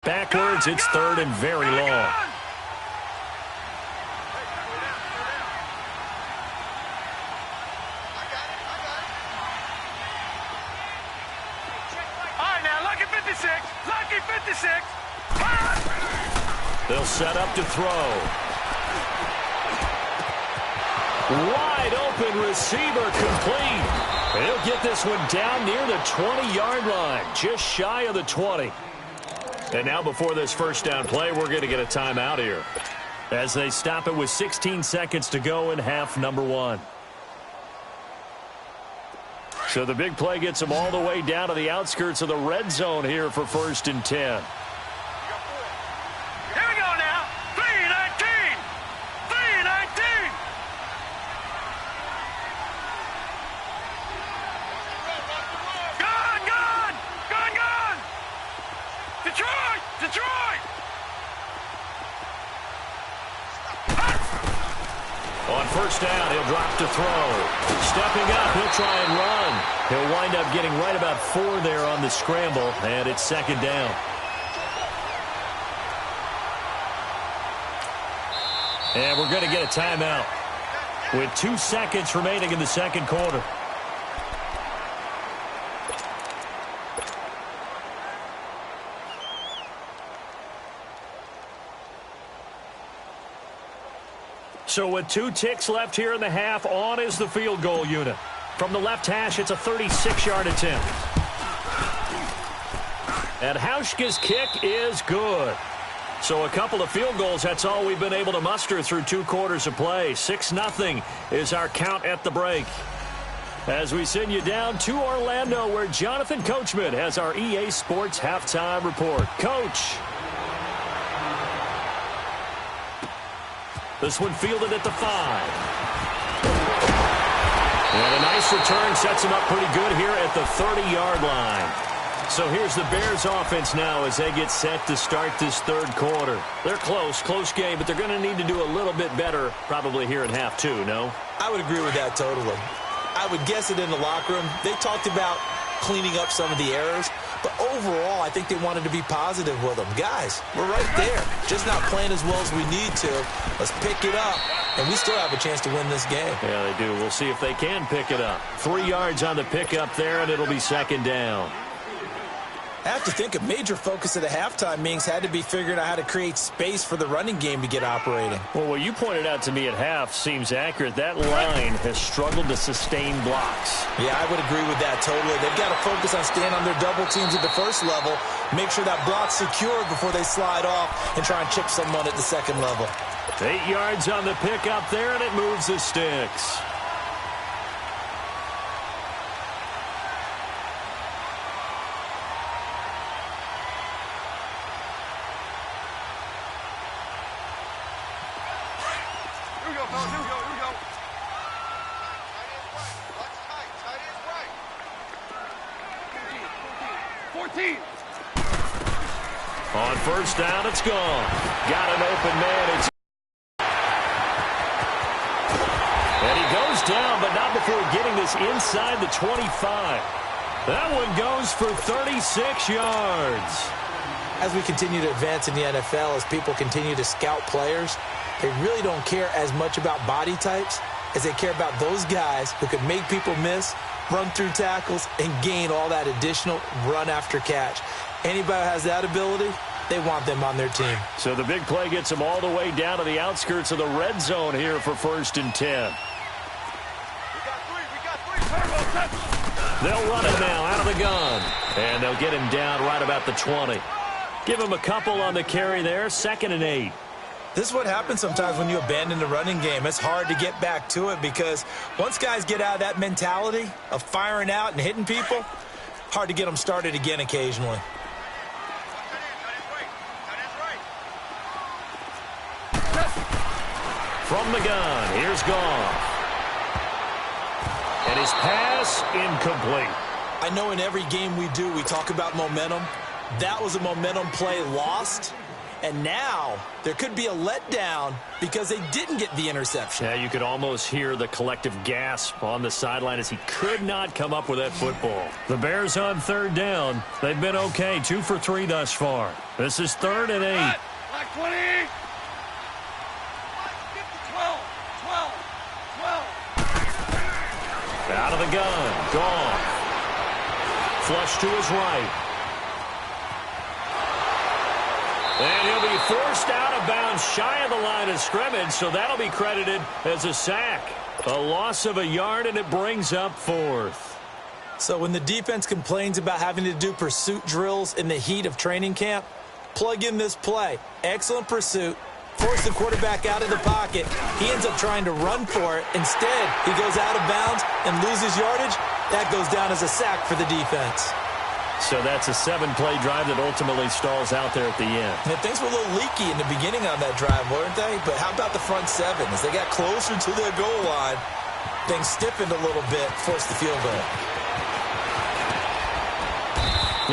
Backwards, it's third and very long. Lucky 56. They'll set up to throw. Wide open receiver complete. He'll get this one down near the 20-yard line, just shy of the 20. And now before this first down play, we're going to get a timeout here as they stop it with 16 seconds to go in half number one. So the big play gets them all the way down to the outskirts of the red zone here for 1st and 10. Here we go now. 3-19. 3-19. Gone. Detroit. On first down, he'll drop to throw. Stepping up, he'll try and run. He'll wind up getting right about 4 there on the scramble, and it's 2nd down. And we're going to get a timeout with 2 seconds remaining in the second quarter. So with 2 ticks left here in the half, on is the field goal unit. From the left hash, it's a 36-yard attempt. And Hauschka's kick is good. So a couple of field goals, that's all we've been able to muster through 2 quarters of play. 6-0 is our count at the break. As we send you down to Orlando, where Jonathan Coachman has our EA Sports halftime report. Coach. This one fielded at the 5. And a nice return sets him up pretty good here at the 30-yard line. So here's the Bears offense now as they get set to start this third quarter. They're close game, but they're going to need to do a little bit better probably here in half 2, no? I would agree with that totally. I would guess it in the locker room. They talked about cleaning up some of the errors, but overall, I think they wanted to be positive with them. Guys, we're right there. Just not playing as well as we need to. Let's pick it up, and we still have a chance to win this game. Yeah, they do. We'll see if they can pick it up. 3 yards on the pickup there, and it'll be 2nd down. I have to think a major focus of the halftime meetings had to be figuring out how to create space for the running game to get operating. Well, what you pointed out to me at half seems accurate. That line has struggled to sustain blocks. Yeah, I would agree with that totally. They've got to focus on staying on their double teams at the first level, make sure that block's secured before they slide off and try and chip someone at the second level. 8 yards on the pickup there, and it moves the sticks. On first down, it's gone. Got an open man. And he goes down, but not before getting this inside the 25. That one goes for 36 yards. As we continue to advance in the NFL, as people continue to scout players, they really don't care as much about body types as they care about those guys who can make people miss, run through tackles, and gain all that additional run after catch. Anybody who has that ability, they want them on their team. So the big play gets them all the way down to the outskirts of the red zone here for 1st and 10. They'll run it now out of the gun. And they'll get him down right about the 20. Give him a couple on the carry there. 2nd and 8. This is what happens sometimes when you abandon the running game. It's hard to get back to it because once guys get out of that mentality of firing out and hitting people, hard to get them started again occasionally. From the gun, here's Goff. And his pass incomplete. I know in every game we do, we talk about momentum. That was a momentum play lost, And now there could be a letdown because they didn't get the interception. Yeah, you could almost hear the collective gasp on the sideline as he could not come up with that football. The Bears on third down. They've been okay, 2 for 3 thus far. This is 3rd and 8. Like 20. 12. Out of the gun. Gone. Flush to his right. And he'll be forced out of bounds shy of the line of scrimmage, so that'll be credited as a sack. A loss of a yard, and it brings up 4th. So when the defense complains about having to do pursuit drills in the heat of training camp, plug in this play. Excellent pursuit. Force the quarterback out of the pocket. He ends up trying to run for it. Instead, he goes out of bounds and loses yardage. That goes down as a sack for the defense. So that's a 7-play drive that ultimately stalls out there at the end. And things were a little leaky in the beginning on that drive, weren't they? But how about the front 7? As they got closer to their goal line, things stiffened a little bit, forced the field goal.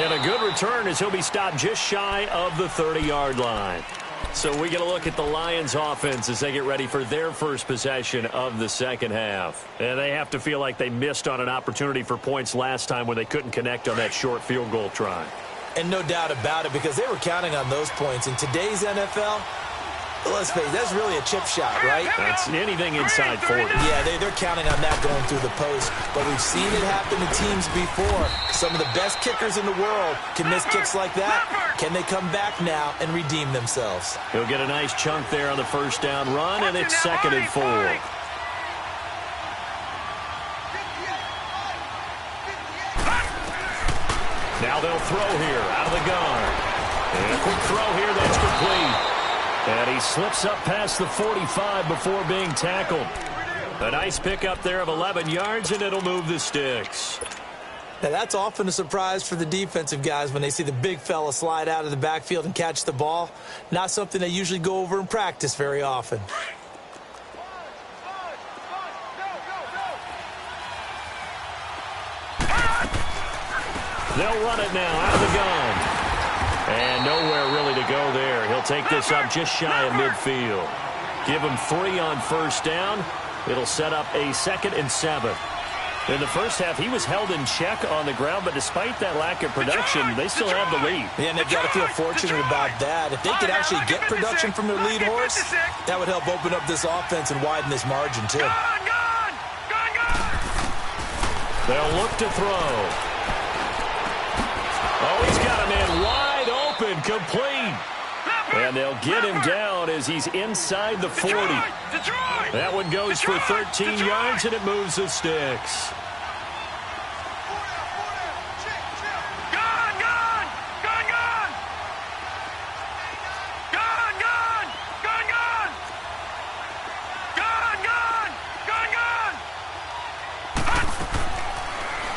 And a good return as he'll be stopped just shy of the 30-yard line. So we get a look at the Lions offense as they get ready for their first possession of the second half. And they have to feel like they missed on an opportunity for points last time when they couldn't connect on that short field goal try. And no doubt about it, because they were counting on those points. In today's NFL, let's face it, that's really a chip shot, right? That's anything inside 40. Yeah, they're counting on that going through the post. But we've seen it happen to teams before. Some of the best kickers in the world can miss kicks like that. Can they come back now and redeem themselves? He'll get a nice chunk there on the first down run, and it's 2nd and 4. Now they'll throw here out of the gun. And a quick throw here that's complete. And he slips up past the 45 before being tackled. A nice pickup there of 11 yards, and it'll move the sticks. Now, that's often a surprise for the defensive guys when they see the big fella slide out of the backfield and catch the ball. Not something they usually go over in practice very often. They'll run it now out of the gun. And nowhere really to go there. He'll take this up just shy of midfield. Give him 3 on first down. It'll set up a 2nd and 7. In the first half, he was held in check on the ground, but despite that lack of production, they still have the lead. Yeah, and they've got to feel fortunate about that. If they could actually get production from their lead horse, that would help open up this offense and widen this margin, too. They'll look to throw. Oh, he's got a man wide open, complete. And they'll get him down as he's inside the 40. That one goes for 13 yards, and it moves the sticks.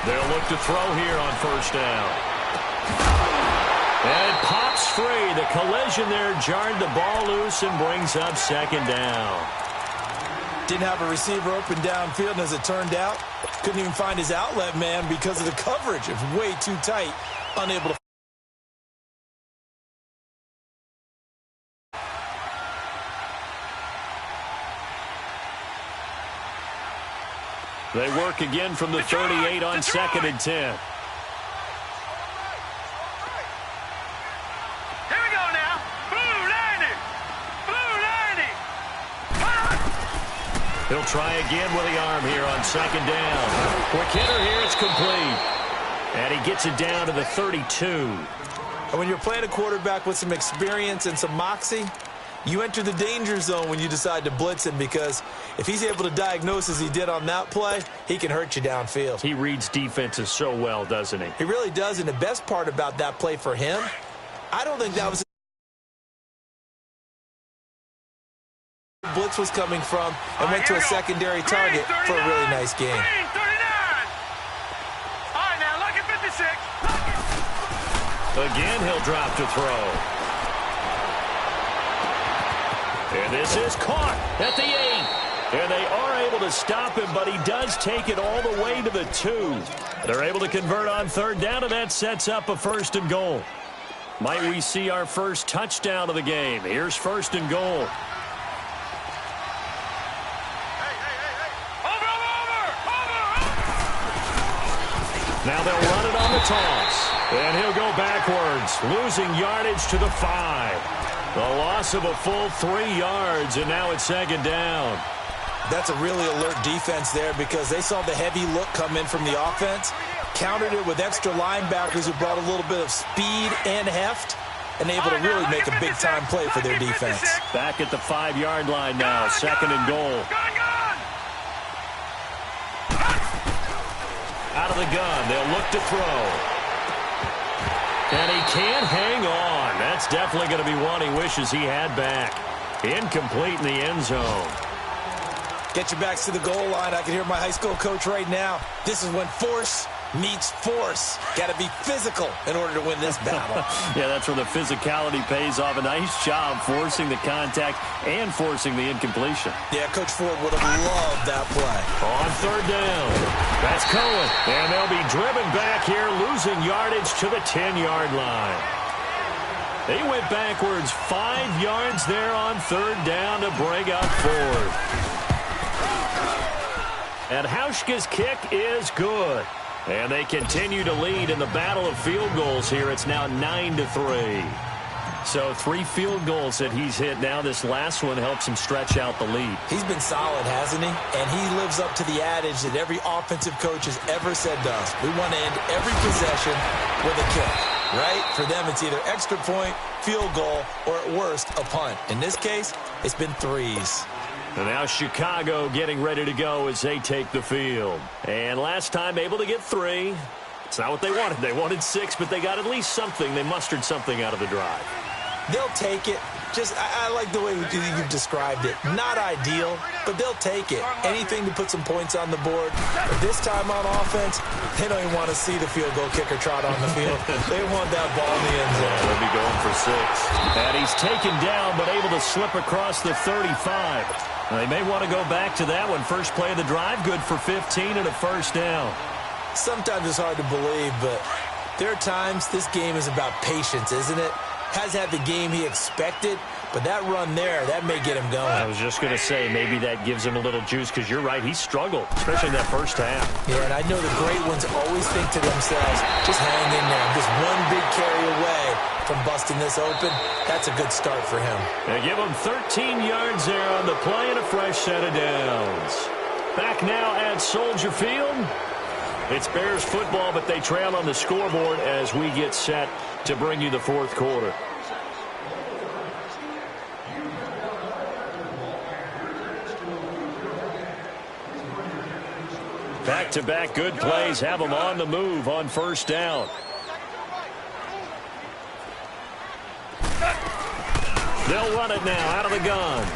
They'll look to throw here on first down. And it pops free. The collision there jarred the ball loose and brings up 2nd down. Didn't have a receiver open downfield, and as it turned out, couldn't even find his outlet man because of the coverage. It was way too tight, unable to. They work again from the 38 on 2nd and 10. He'll try again with the arm here on 2nd down. Quick hitter here, it's complete. And he gets it down to the 32. And when you're playing a quarterback with some experience and some moxie, you enter the danger zone when you decide to blitz him, because if he's able to diagnose as he did on that play, he can hurt you downfield. He reads defenses so well, doesn't he? He really does, and the best part about that play for him, I don't think that was blitz was coming from, and went to a secondary target for a really nice game. Again, he'll drop to throw. And this is caught at the 8. And they are able to stop him, but he does take it all the way to the 2. They're able to convert on 3rd down, and that sets up a 1st and goal. Might we see our first touchdown of the game? Here's first and goal. Now they'll run it on the toss. And he'll go backwards, losing yardage to the 5. The loss of a full 3 yards, and now it's second down. That's a really alert defense there because they saw the heavy look come in from the offense, countered it with extra linebackers who brought a little bit of speed and heft, and able to really make a big-time play for their defense. Back at the 5-yard line now, second and goal. Out of the gun, they'll look to throw. And he can't hang on. That's definitely going to be one he wishes he had back. Incomplete in the end zone. Get your backs to the goal line. I can hear my high school coach right now. This is when force meets force. Got to be physical in order to win this battle. Yeah, that's where the physicality pays off. A nice job forcing the contact and forcing the incompletion. Yeah, Coach Ford would have loved that play. On third down, that's Cohen. And they'll be driven back here, losing yardage to the 10-yard line. They went backwards 5 yards there on third down to bring up fourth. And Hauschka's kick is good. And they continue to lead in the battle of field goals here. It's now 9-3. So 3 field goals that he's hit now. This last one helps him stretch out the lead. He's been solid, hasn't he? And he lives up to the adage that every offensive coach has ever said to us. We want to end every possession with a kick, right? For them, it's either extra point, field goal, or at worst, a punt. In this case, it's been 3s. And now Chicago getting ready to go as they take the field. And last time able to get 3. It's not what they wanted. They wanted 6, but they got at least something. They mustered something out of the drive. They'll take it. Just, I like the way you've described it. Not ideal, but they'll take it. Anything to put some points on the board. But this time on offense, they don't even want to see the field goal kicker trot on the field. They want that ball in the end zone. Yeah, they'll be going for 6. And he's taken down, but able to slip across the 35. They may want to go back to that one. First play of the drive, good for 15 and a first down. Sometimes it's hard to believe, but there are times this game is about patience, isn't it? Has had the game he expected, but that run there, that may get him going. I was just going to say, maybe that gives him a little juice, because you're right, he struggled, especially in that first half. Yeah, and I know the great ones always think to themselves, just hang in there. Just one big carry away from busting this open. That's a good start for him. They give him 13 yards there on the play and a fresh set of downs. Back now at Soldier Field. It's Bears football, but they trail on the scoreboard as we get set to bring you the fourth quarter. Back-to-back good plays have them on the move on first down. They'll run it now out of the gun.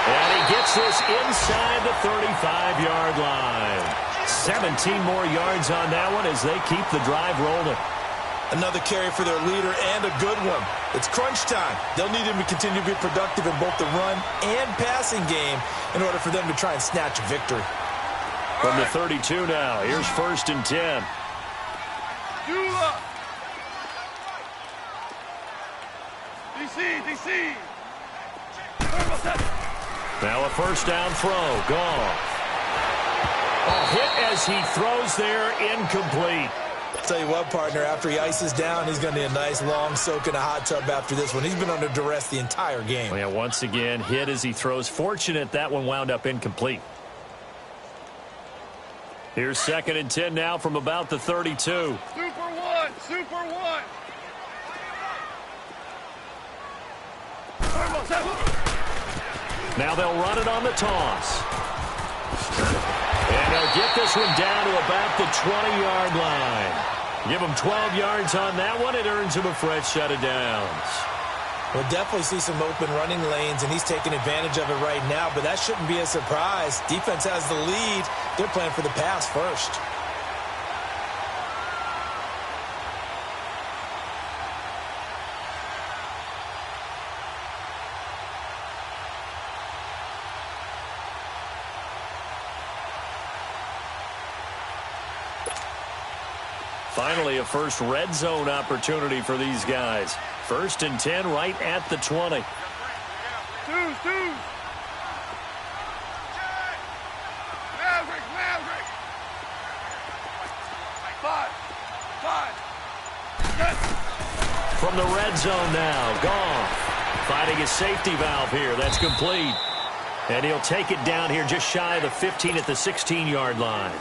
And he gets this inside the 35-yard line. 17 more yards on that one as they keep the drive rolling. Another carry for their leader and a good one. It's crunch time. They'll need him to continue to be productive in both the run and passing game in order for them to try and snatch a victory. From the 32 now, here's first and 10. DC. Now a first down throw. Gone. A hit as he throws there, incomplete. Tell you what, partner, after he ices down, he's going to need a nice long soak in a hot tub after this one. He's been under duress the entire game. Well, yeah, once again, hit as he throws. Fortunate that one wound up incomplete. Here's second and 10 now from about the 32. Super one. Now they'll run it on the toss. And they'll get this one down to about the 20-yard line. Give them 12 yards on that one. It earns him a fresh set of downs. We'll definitely see some open running lanes, and he's taking advantage of it right now, but that shouldn't be a surprise. Defense has the lead. They're playing for the pass first. Finally, a first red zone opportunity for these guys. 1st and 10 right at the 20. Maverick. Five. From the red zone now, Goff finding his safety valve here. That's complete. And he'll take it down here just shy of the 15 at the 16-yard line.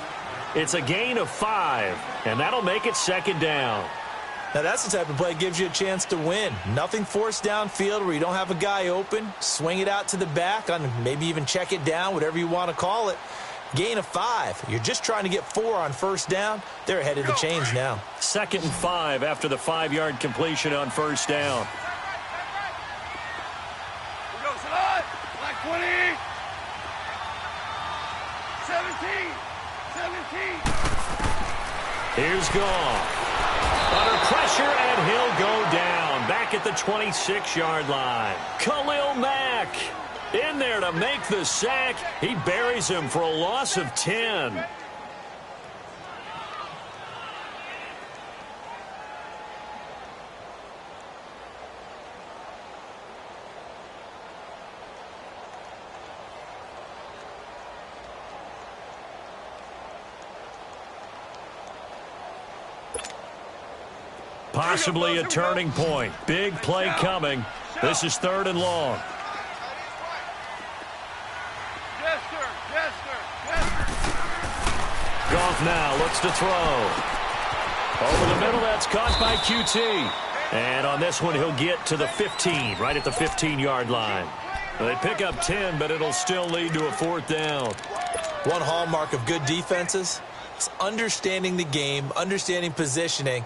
It's a gain of 5, and that'll make it 2nd down. Now, that's the type of play that gives you a chance to win. Nothing forced downfield where you don't have a guy open. Swing it out to the back, on maybe even check it down, whatever you want to call it. Gain of 5. You're just trying to get 4 on 1st down. They're ahead of the chains now. 2nd and 5 after the 5-yard completion on 1st down. We go, Salad. Like 20. 17. Here's Goff. Under pressure, and he'll go down. Back at the 26-yard line. Khalil Mack in there to make the sack. He buries him for a loss of 10. Possibly a turning point. Big play coming. This is 3rd and long. Yes, sir. Goff now looks to throw. Over the middle, that's caught by QT. And on this one, he'll get to the 15, right at the 15-yard line. They pick up 10, but it'll still lead to a 4th down. One hallmark of good defenses is understanding the game, understanding positioning,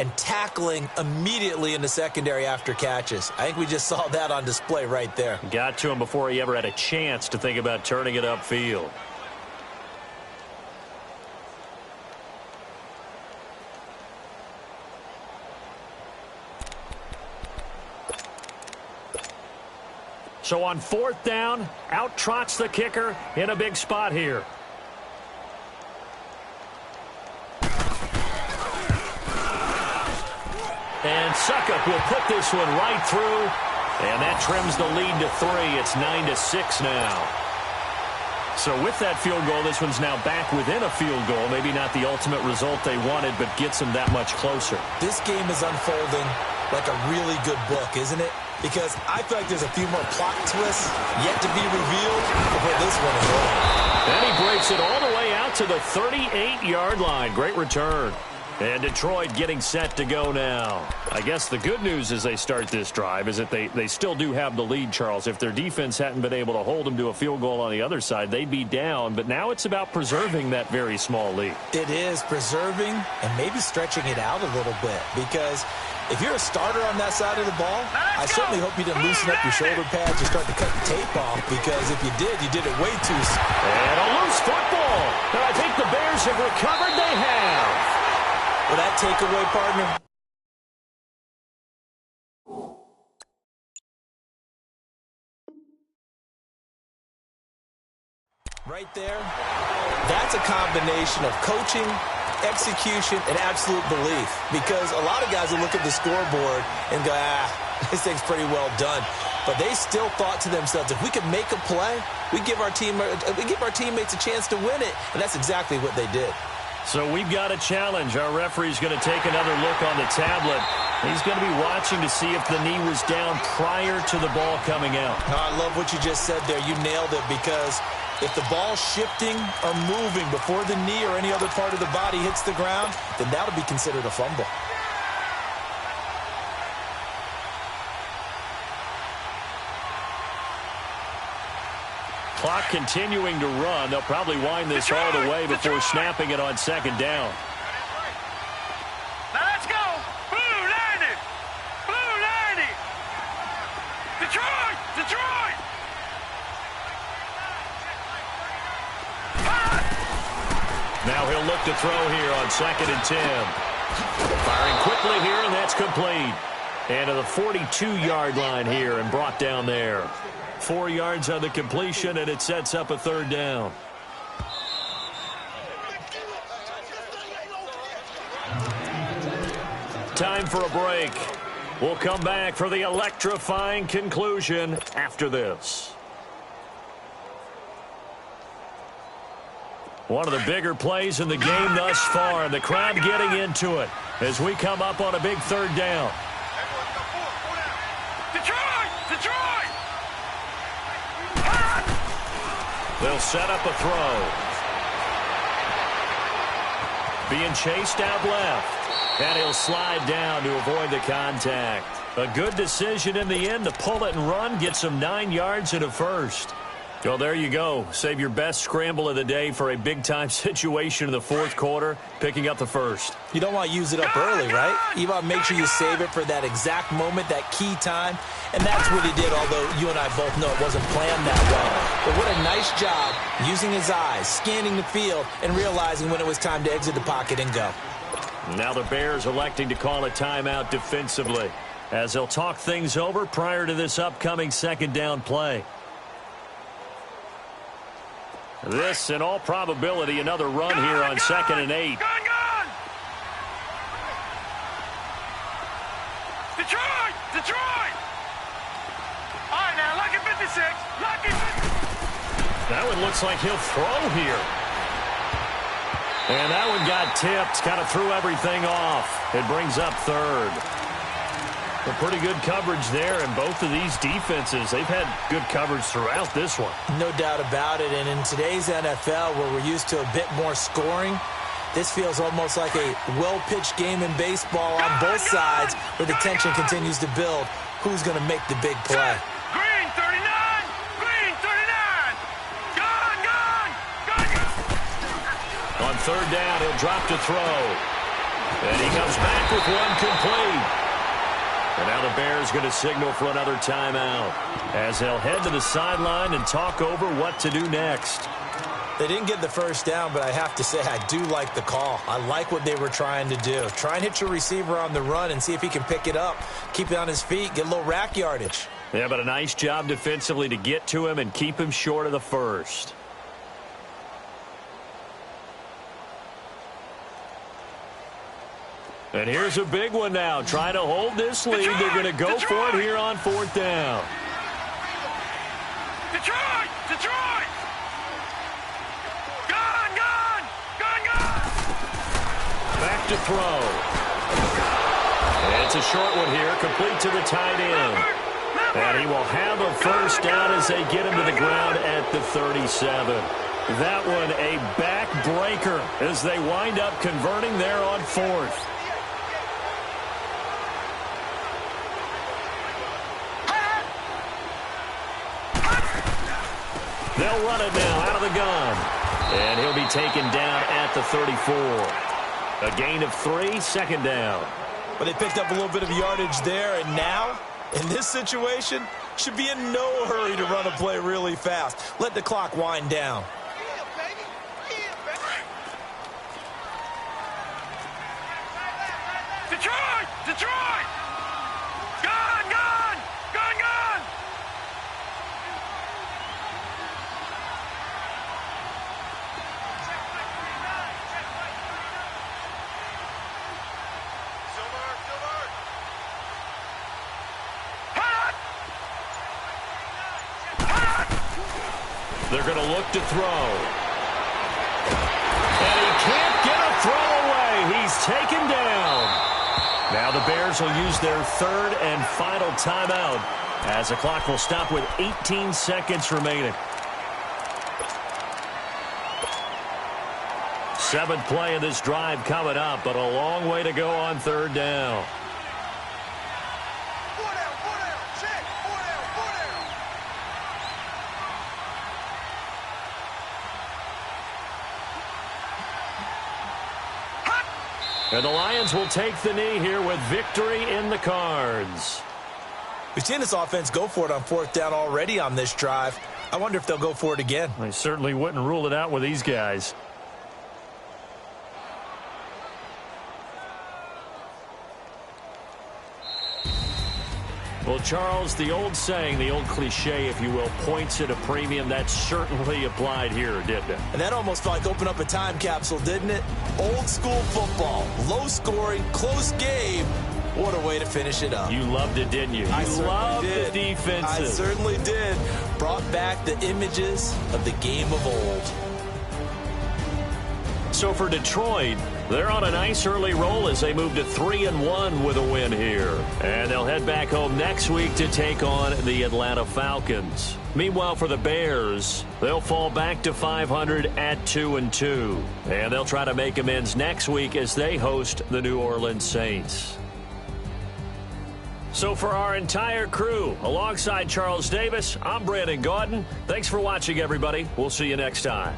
and tackling immediately in the secondary after catches. I think we just saw that on display right there. Got to him before he ever had a chance to think about turning it upfield. So on 4th down, out trots the kicker in a big spot here. And Suckup will put this one right through, and that trims the lead to 3. It's 9-6 now. So with that field goal, this one's now back within a field goal. Maybe not the ultimate result they wanted, but gets them that much closer. This game is unfolding like a really good book, isn't it? Because I feel like there's a few more plot twists yet to be revealed before this one is over. And he breaks it all the way out to the 38-yard line. Great return. And Detroit getting set to go now. I guess the good news as they start this drive is that they still do have the lead, Charles. If their defense hadn't been able to hold them to a field goal on the other side, they'd be down. But now it's about preserving that very small lead. It is preserving and maybe stretching it out a little bit. Because if you're a starter on that side of the ball, I certainly hope you didn't loosen up your shoulder pads or start to cut the tape off. Because if you did it way too soon. And a loose football. And I think the Bears have recovered. They have. Will that takeaway, partner? Right there, that's a combination of coaching, execution, and absolute belief. Because a lot of guys will look at the scoreboard and go, this thing's pretty well done. But they still thought to themselves, if we could make a play, we give our teammates a chance to win it. And that's exactly what they did. So we've got a challenge. Our referee's going to take another look on the tablet. He's going to be watching to see if the knee was down prior to the ball coming out. No, I love what you just said there. You nailed it, because if the ball's shifting or moving before the knee or any other part of the body hits the ground, then that'll be considered a fumble. Clock continuing to run. They'll probably wind this all the way before snapping it on 2nd down. Now let's go. Blue 90. Blue 90. Detroit. Now he'll look to throw here on 2nd and 10. Firing quickly here, and that's complete. And to the 42-yard line here and brought down there. 4 yards on the completion, and it sets up a 3rd down. time for a break. We'll come back for the electrifying conclusion after this. One of the bigger plays in the game thus far, and the crowd getting into it as we come up on a big third down. Detroit! Detroit! They'll set up a throw. Being chased out left, and he'll slide down to avoid the contact. A good decision in the end to pull it and run, get some 9 yards and a first. Well, there you go. Save your best scramble of the day for a big-time situation in the fourth quarter, picking up the first. You don't want to use it up early, right? You want to make sure you save it for that exact moment, that key time. And that's what he did, although you and I both know it wasn't planned that way. But what a nice job using his eyes, scanning the field, and realizing when it was time to exit the pocket and go. Now the Bears electing to call a timeout defensively as they'll talk things over prior to this upcoming second down play. This, in all probability, another run here on 2nd and 8. Gun! Detroit! Detroit! All right, now, lucky 56. Lucky 56. That one looks like he'll throw here. And that one got tipped, kind of threw everything off. It brings up third. A pretty good coverage there, and both of these defenses, they've had good coverage throughout this one. No doubt about it, and in today's NFL, where we're used to a bit more scoring, this feels almost like a well-pitched game in baseball on both sides, where the tension continues to build. Who's going to make the big play? Green 39! Green 39! Gun! On third down, he'll drop to throw. And he comes back with one complete. And now the Bears going to signal for another timeout as they'll head to the sideline and talk over what to do next. They didn't get the first down, but I have to say I do like the call. I like what they were trying to do. Try and hit your receiver on the run and see if he can pick it up, keep it on his feet, get a little rack yardage. Yeah, but a nice job defensively to get to him and keep him short of the first. And here's a big one now. Trying to hold this lead. They're going to go for it here on fourth down. Detroit! Detroit! Gun! Back to throw. And it's a short one here, complete to the tight end. And he will have a first down as they get him to the ground at the 37. That one a backbreaker as they wind up converting there on fourth. They'll run it now out of the gun. And he'll be taken down at the 34. A gain of 3, second down. But they picked up a little bit of yardage there, and now, in this situation, should be in no hurry to run a play really fast. Let the clock wind down. Detroit! Detroit! Gun! They're going to look to throw. And he can't get a throw away. He's taken down. Now the Bears will use their third and final timeout as the clock will stop with 18 seconds remaining. 7th play of this drive coming up, but a long way to go on third down. And the Lions will take the knee here with victory in the cards. We've seen this offense go for it on fourth down already on this drive. I wonder if they'll go for it again. I certainly wouldn't rule it out with these guys. Well, Charles, the old saying, the old cliche, if you will, points at a premium, that certainly applied here, didn't it? And that almost felt like opened up a time capsule, didn't it? Old school football, low scoring, close game. What a way to finish it up. You loved it, didn't you? I You loved did. the defenses. I certainly did. Brought back the images of the game of old. So for Detroit, they're on a nice early roll as they move to 3-1 with a win here. And they'll head back home next week to take on the Atlanta Falcons. Meanwhile, for the Bears, they'll fall back to 500 at 2-2. And they'll try to make amends next week as they host the New Orleans Saints. So for our entire crew, alongside Charles Davis, I'm Brandon Gaudin. Thanks for watching, everybody. We'll see you next time.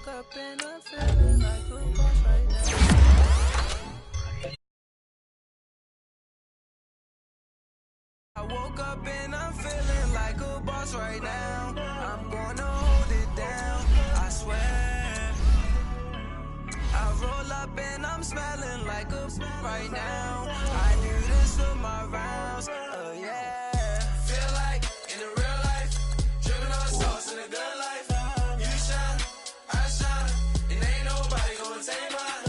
Up and I'm feeling like a boss right now. I woke up and I'm feeling like a boss right now. I'm gonna hold it down, I swear. I roll up and I'm smelling like a right now. I do this for my rounds, oh yeah. Feel like in the real life, dripping on sauce in a good life. You shine, I shine, and ain't nobody gonna take mine.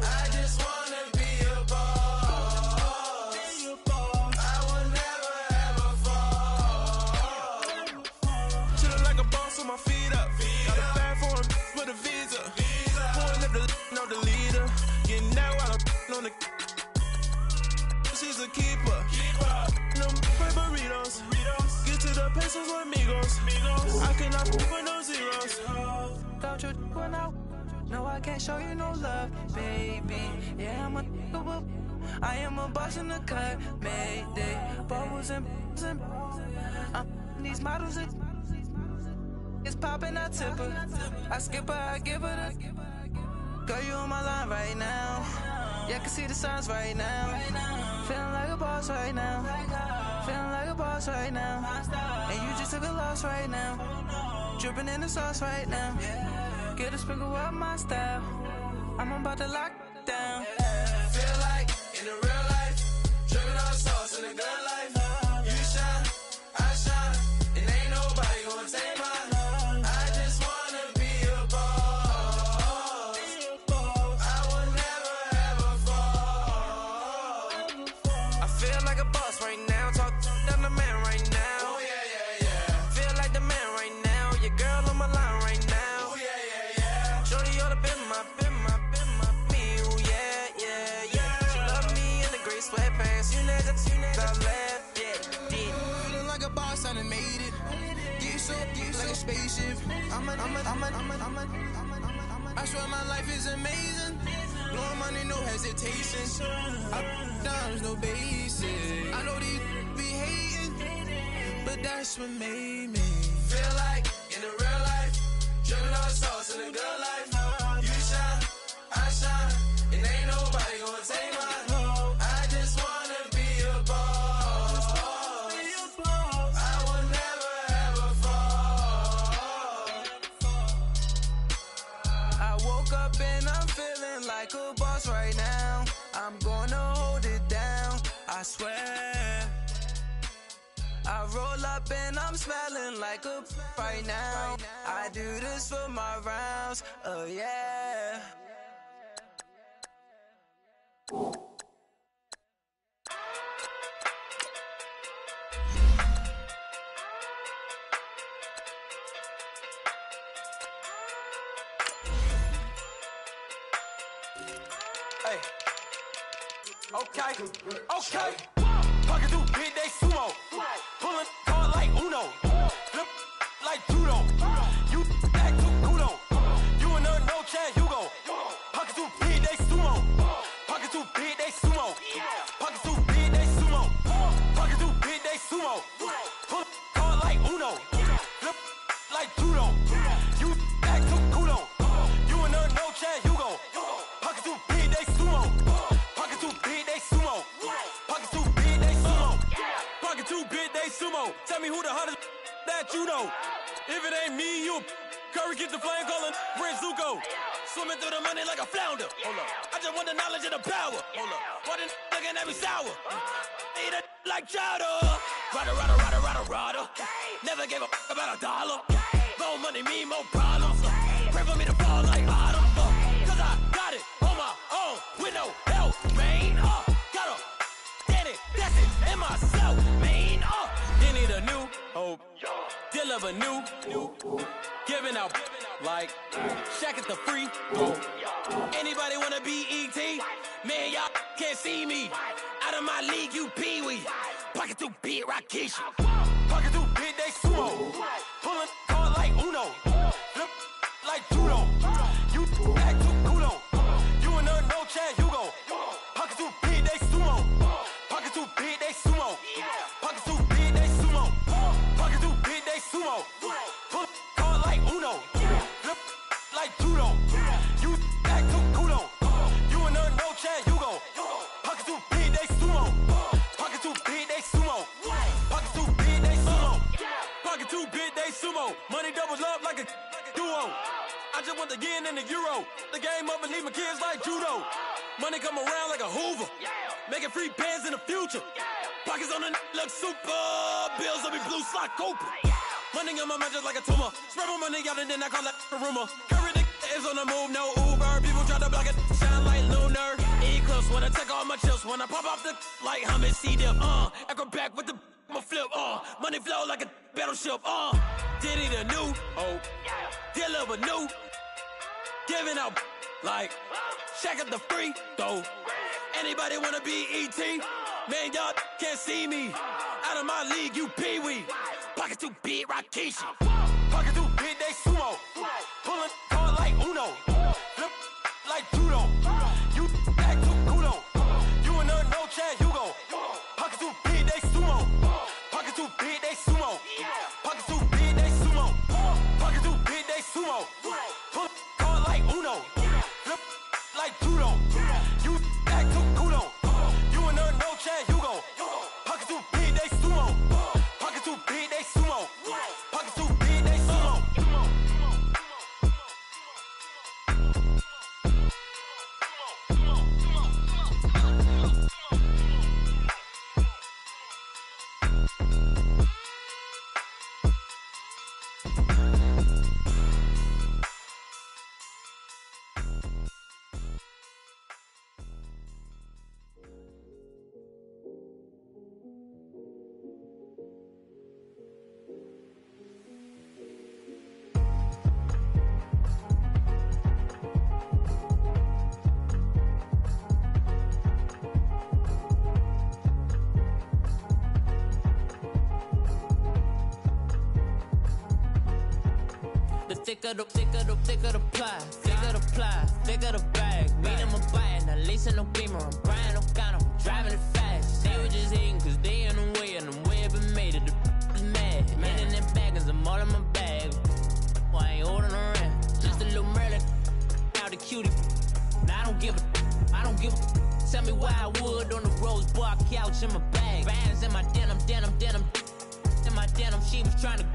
I just wanna be a boss. I will never ever fall. Chillin' like a boss with my feet up. Got a bag for him with a visa. Pulling up the know the leader. Getting that while I'm on the. She's a keeper. No burritos. Get to the pesos with amigos. I cannot move with no zeros. Don't you run out? No, I can't show you no love, baby. Yeah, I am a boss in the cut, Mayday. Bubbles and these models it's popping, I tip her. I skip her, I give her the. Girl, you on my line right now. Yeah, I can see the signs right now. Feeling like a boss right now. Feeling like a boss right now. And you just took a loss right now. Dripping in the sauce right now. Get a sprinkle up my style. I'm about to lock down. Feel like in the real life, dripping on sauce in the good life. You shine, I shine, and ain't nobody gonna take mine. I just wanna be a boss. I will never ever fall. I feel like a boss right now. Talk down the man right now. Oh yeah. Feel like the man right now. Your girl on my line right now. Oh yeah. Shorty oughta been my me. Oh yeah. She love me in the gray sweatpants. You never I left. Yeah. Feeling like a boss, I done made it. Get so like a spaceship. I swear my life is amazing. Blowing money, no hesitation. Dimes, no basic. I know these be hating, but that's what made me feel like in the real life, dripping on sauce in the good life. You shine, I shine, and ain't nobody gonna take mine. I just wanna be a boss. I swear. I roll up and I'm smelling like a right now. I do this for my rounds, oh yeah. Hey. Okay. Pocket through big, they sumo. Pulling card like Uno. Flip like judo. You act too kudo. You and her, no Chad Hugo. Pocket too big, they sumo. Pocket too big, they sumo. Pocket too big, they sumo. Pocket too big, they sumo. Pull card like Uno. Flip like judo. You act too kudo. You and her, no Chad Hugo. Pocket too big, they sumo. Pocket too big, they sumo. Pocket too big, they sumo. Pocket too big, they sumo. Tell me who the hottest that you know. If it ain't me, you. Curry get the flame calling Prince Zuko. Swimming through the money like a flounder. Hold up. I just want the knowledge and the power. Hold up. Why the looking at me sour? Eat it like chowder. Rada. Never gave a about a dollar. More money mean more problems. Pray for me to fall like autumn. Cause I got it on my own with no help, man. Got a daddy, that's it, and myself, man. You need a new hope. Deal of a new giving out like Shaq at the free throw. Anybody wanna be ET? Man, y'all can't see me. Out of my league, you pee-wee. Pocket too big, Rakishi. Pocket too big, they sumo. Pulling card like Uno. Flip like judo. You act too kudo. You and her, no Chad Hugo. Pocket too big, they sumo. Pocket too big, they sumo. Pocket too big, they sumo. Pocket too big, they sumo. Pull card like Uno. Flip like judo. You act too kudo. You and her, no Chad Hugo. Pocket too big, they sumo. Pocket too big, they sumo. Pocket too big, they sumo. Pocket too big, they sumo. Money doubles up like a duo. I just want the yen and the euro. The game up and leave my kids like judo. Money come around like a Hoover. Making free bands in the future. Pockets on the look super. Bills will be blue slot Cooper. Money on my mind just like a tumor. Spread my money out and then I call that a rumor. Curry the is on the move, no Uber. People try to block it, shine like lunar. Eclipse when I take all my chips. When I pop off the like Hummus C-dip. Acrobat with the I'ma flip. Money flow like a battleship. Diddy the new hope. Deal of a new. Giving out like Shaq at the free throw. Anybody wanna be ET? Man, y'all can't see me. Out of my league, you pee-wee. Pocket too big, Rakishi. Pocket too big, they sumo. Pulling card like Uno. Flip like judo. You act too kudo. You and her, no Chad Hugo. Pocket too big, they sumo. Pocket too big, they sumo. Pocket too big, they sumo. Pocket too big, they sumo. Pull card like Uno. Flip like judo. You act too kudo. You and her, no Chad Hugo. Pocket too big, they sumo. Pocket too big, they sumo. Pocket too big, they sumo. Thicker the ply, thicker the bag. Mean I'm a buyer, not leasing no beamer. I'm buying no gun, I'm driving it fast. They were just hating cause they in the way, and the way I've been made it, the is mad. Man in that bag, cause I'm all in my bag. Why I ain't holding around? Just a little Merlin, out the cutie. Now I don't give a. Tell me why I would on the rose bar couch in my bag. Bands in my denim. In my denim, she was trying to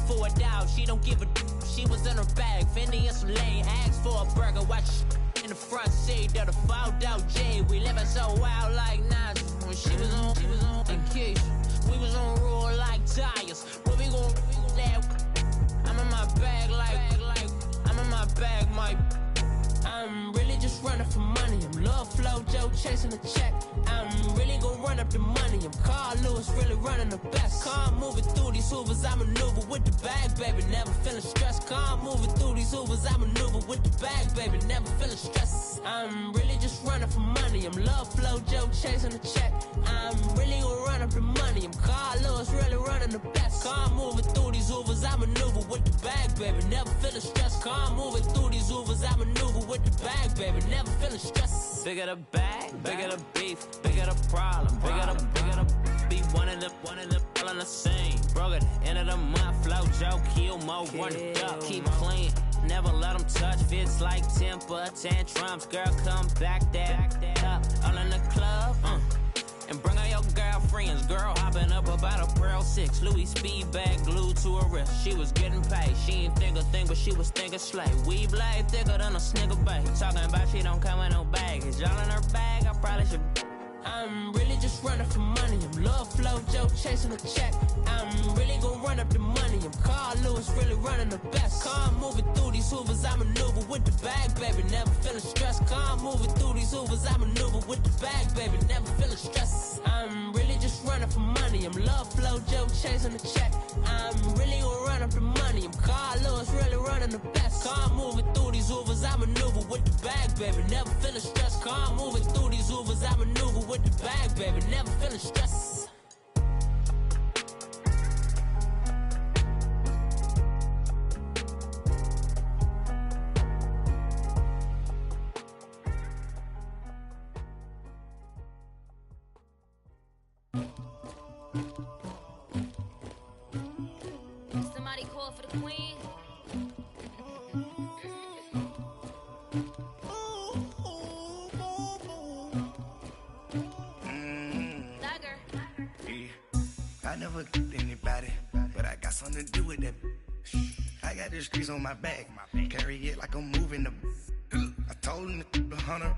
for a doubt. She don't give a. She was in her bag, Fendi and some lane. Asked for a burger, watch in the front seat of the fouled out J. We living so wild like Nas. When she was on Joe chasing the check. I'm really gon' run up the money. I'm Carl Lewis, really running the best. Car moving through these Hoovers, I maneuver with the bag, baby. Never feeling stressed. Car moving through these Hoovers, I maneuver with the bag, baby. Never feeling stressed. I'm really just running for money. I'm Love Flow Joe chasing the check. I'm really gon' run up the money. I'm Carl Lewis, really running the best. Car moving through these Hoovers, I maneuver with the bag, baby. Never feeling stressed. Car moving through these Hoovers, I maneuver with the bag, baby. Never feeling stressed. Bigger the bag, bigger the beef, bigger the problem, bigger the be one of the all on the same. Broke at the end of the month, Flow Joe, kill more, run it up, keep clean. Never let them touch, fits like temper tantrums. Girl, come back that up, all in the club, and bring all your girlfriends. Girl hopping up about a Pearl 6 Louis speed bag glued to her wrist. She was getting paid, she ain't think a thing, but she was thinking slay. Weave blade thicker than a snicker bag. Talking about she don't come with no baggage. All in her bag, I probably should. I'm really just running for money. I'm Love Flow Joe chasing a check. I'm really gon' run up the money. I'm Carl Lewis, really running the best. Car moving through these Hoovers, I maneuver with the bag, baby. Never feeling stressed. Car moving through these Hoovers, I maneuver with the bag, baby. Never feeling stressed. I'm really just running for money. I'm Love Flow Joe chasing the check. I'm really gon' run up the money. I'm Carl Lewis, really running the best. Car moving through these Hoovers, I maneuver with the bag, baby. Never feeling stressed. Car moving through these Hoovers, I maneuver with the bag, baby. Never feeling stressed. Somebody call for the queen. I never anybody, but I got something to do with that. I got the streets on my back, carry it like I'm moving the. I told him the 100.